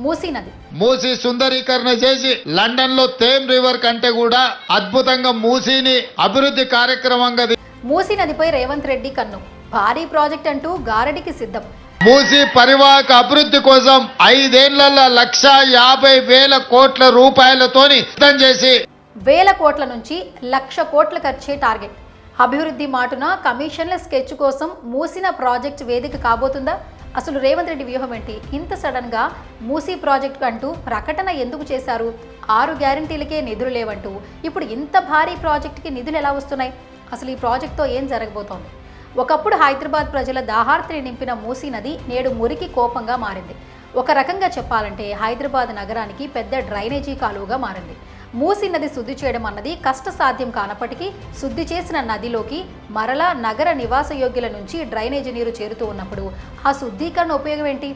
మూసీ సుందరీకరణ చేసి లండన్ లో థేమ్ రివర్ కంటే కూడా అద్భుతంగా మూసీని అభివృద్ధి కార్యక్రమంగా మూసీ నదిపై రేవంత్ రెడ్డి కన్ను. భారీ ప్రాజెక్ట్ అంటూ గారడికి సిద్ధం. మూసీ పరివాహక అభివృద్ధి కోసం 5 ఏళ్లలో 1,50,000 కోట్ల రూపాయలతోని సిద్ధం చేసి 1,000 కోట్ల నుంచి 1,00,000 కోట్ల ఖర్చే టార్గెట్. అభివృద్ధి మాటున కమిషన్ల స్కెచ్ కోసం మూసిన ప్రాజెక్ట్ వేదిక కాబోతుందా? అసలు రేవంత్ రెడ్డి వ్యూహం ఏంటి? ఇంత సడన్ గా మూసీ ప్రాజెక్టు అంటూ ప్రకటన ఎందుకు చేశారు? 6 గ్యారంటీలకే నిధులు లేవంటూ ఇప్పుడు ఇంత భారీ ప్రాజెక్టుకి నిధులు ఎలా వస్తున్నాయి? అసలు ఈ ప్రాజెక్టుతో ఏం జరగబోతోంది? ఒకప్పుడు హైదరాబాద్ ప్రజల దాహార్తిని నింపిన మూసీ నది నేడు మురికి కోపంగా మారింది. ఒక రకంగా చెప్పాలంటే హైదరాబాద్ నగరానికి పెద్ద డ్రైనేజీ కాలువగా మారింది. మూసీ నది శుద్ధి చేయడం అన్నది కష్టసాధ్యం కానప్పటికీ శుద్ధి చేసిన నదిలోకి మరలా నగర నివాసయోగ్యుల నుంచి డ్రైనేజీ నీరు చేరుతూ ఉన్నప్పుడు ఆ శుద్ధీకరణ ఉపయోగం ఏంటి?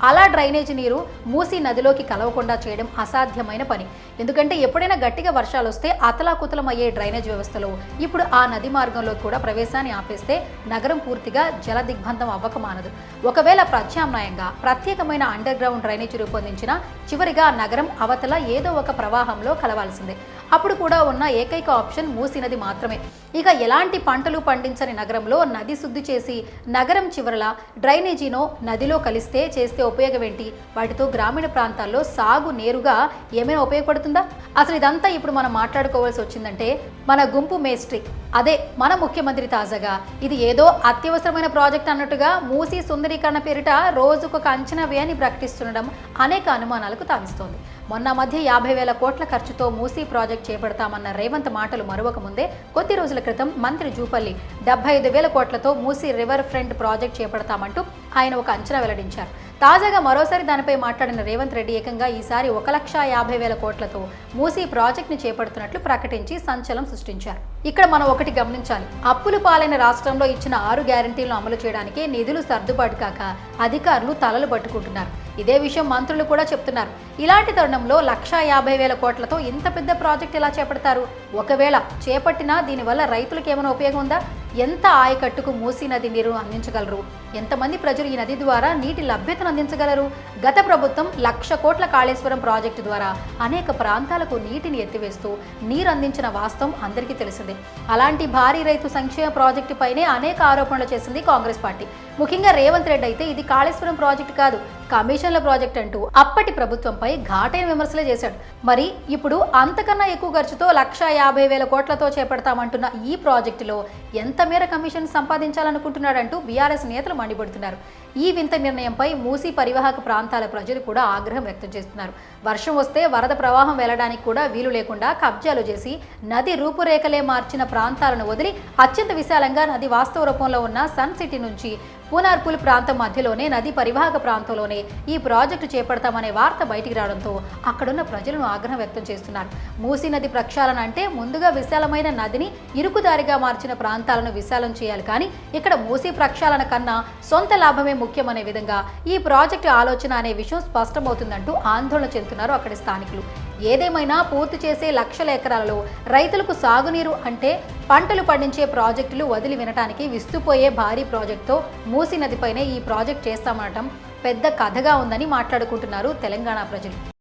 అలా డ్రైనేజీ నీరు మూసీ నదిలోకి కలవకుండా చేయడం అసాధ్యమైన పని. ఎందుకంటే ఎప్పుడైనా గట్టిగా వర్షాలు వస్తే అతలాకుతలమయ్యే డ్రైనేజ్ వ్యవస్థలో ఇప్పుడు ఆ నది మార్గంలో కూడా ప్రవేశాన్ని ఆపేస్తే నగరం పూర్తిగా జల దిగ్బంధం అవ్వకమానదు. ఒకవేళ ప్రత్యామ్నాయంగా ప్రత్యేకమైన అండర్ గ్రౌండ్ డ్రైనేజీ రూపొందించినా చివరిగా నగరం అవతల ఏదో ఒక ప్రవాహంలో కలవాల్సిందే. అప్పుడు కూడా ఉన్న ఏకైక ఆప్షన్ మూసీ నది మాత్రమే. ఇక ఎలాంటి పంటలు పండించని నగరంలో నది శుద్ధి చేసి నగరం చివరల డ్రైనేజీనో నదిలో కలిస్తే చేస్తే ఉపయోగం ఏంటి? వాటితో గ్రామీణ ప్రాంతాల్లో సాగు నేరుగా ఏమైనా ఉపయోగపడుతుందా? అసలు ఇదంతా ఇప్పుడు మనం మాట్లాడుకోవాల్సి వచ్చిందంటే మన గుంపు మేస్ట్రీ, అదే మన ముఖ్యమంత్రి తాజాగా ఇది ఏదో అత్యవసరమైన ప్రాజెక్ట్ అన్నట్టుగా మూసీ సుందరీకరణ పేరిట రోజుకొక అంచనా వ్యయాన్ని ప్రకటిస్తుండడం అనేక అనుమానాలకు తావిస్తోంది. మొన్న మధ్య 50,000 కోట్ల ఖర్చుతో మూసీ ప్రాజెక్ట్ చేపడతామన్న రేవంత్ మాటలు మరువక ముందే కొద్ది రోజుల క్రితం మంత్రి జూపల్లి 75,000 కోట్లతో మూసీ రివర్ ఫ్రంట్ ప్రాజెక్ట్ చేపడతామంటూ ఆయన ఒక అంచనా వెల్లడించారు. తాజాగా మరోసారి దానిపై మాట్లాడిన రేవంత్ రెడ్డి ఏకంగా ఈసారి 1,50,000 కోట్లతో మూసీ ప్రాజెక్టుని చేపడుతున్నట్లు ప్రకటించి సంచలనం సృష్టించారు. ఇక్కడ మనం ఒకటి గమనించాలి. అప్పులు పాలైన రాష్ట్రంలో ఇచ్చిన 6 గ్యారంటీలను అమలు చేయడానికి నిధులు సర్దుబాటు కాక అధికారులు తలలు పట్టుకుంటున్నారు. ఇదే విషయం మంత్రులు కూడా చెప్తున్నారు. ఇలాంటి తరుణంలో 1,50,000 కోట్లతో ఇంత పెద్ద ప్రాజెక్ట్ ఎలా చేపడతారు? ఒకవేళ చేపట్టినా దీనివల్ల రైతులకు ఏమైనా ఉపయోగం ఉందా? ఎంత ఆయకట్టుకు మూసీ నది నీరు అందించగలరు? ఎంతమంది ప్రజలు ఈ నది ద్వారా నీటి లభ్యతను అందించగలరు? గత ప్రభుత్వం 1,00,000 కోట్ల కాళేశ్వరం ప్రాజెక్టు ద్వారా అనేక ప్రాంతాలకు నీటిని ఎత్తివేస్తూ నీరు అందించిన వాస్తవం అందరికీ తెలిసిందే. అలాంటి భారీ రైతు సంక్షేమ ప్రాజెక్టు పైనే అనేక ఆరోపణలు చేసింది కాంగ్రెస్ పార్టీ. ముఖ్యంగా రేవంత్ రెడ్డి అయితే ఇది కాళేశ్వరం ప్రాజెక్టు కాదు, కమిషన్ల ప్రాజెక్ట్ అంటూ అప్పటి ప్రభుత్వంపై ఘాటైన విమర్శలే చేశాడు. మరి ఇప్పుడు అంతకన్నా ఎక్కువ ఖర్చుతో 1,50,000 కోట్లతో చేపడతామంటున్న ఈ ప్రాజెక్టులో ఎంత మేర కమిషన్ సంపాదించాలనుకుంటున్నాడంటూ బీఆర్ఎస్ నేతలు మండిపడుతున్నారు. ఈ వింత నిర్ణయంపై మూసీ పరివాహక ప్రాంతాల ప్రజలు కూడా ఆగ్రహం వ్యక్తం చేస్తున్నారు. వర్షం వస్తే వరద ప్రవాహం వెళ్లడానికి కూడా వీలు లేకుండా కబ్జాలు చేసి నది రూపురేఖలే మార్చిన ప్రాంతాలను వదిలి అత్యంత విశాలంగా నది వాస్తవ రూపంలో ఉన్న సన్ సిటీ నుంచి పూనార్పూల్ ప్రాంతం మధ్యలోనే నది పరివాహక ప్రాంతంలోనే ఈ ప్రాజెక్టు చేపడతామనే వార్త బయటికి రావడంతో అక్కడున్న ప్రజలను ఆగ్రహం వ్యక్తం చేస్తున్నారు. మూసీ నది ప్రక్షాళన అంటే ముందుగా విశాలమైన నదిని ఇరుకుదారిగా మార్చిన ప్రాంతాలను విశాలం చేయాలి, కానీ ఇక్కడ మూసీ ప్రక్షాళన కన్నా సొంత లాభమే ముఖ్యమనే విధంగా ఈ ప్రాజెక్టు ఆలోచన అనే విషయం స్పష్టమవుతుందంటూ ఆందోళన చెందుతున్నారు అక్కడి స్థానికులు. ఏదేమైనా పూర్తి చేసే లక్షల ఎకరాలలో రైతులకు సాగునీరు అంటే పంటలు పండించే ప్రాజెక్టులు వదిలి వినటానికి విస్తుపోయే భారీ ప్రాజెక్టుతో మూసీ నదిపైనే ఈ ప్రాజెక్ట్ చేస్తామనటం పెద్ద కథగా ఉందని మాట్లాడుకుంటున్నారు తెలంగాణ ప్రజలు.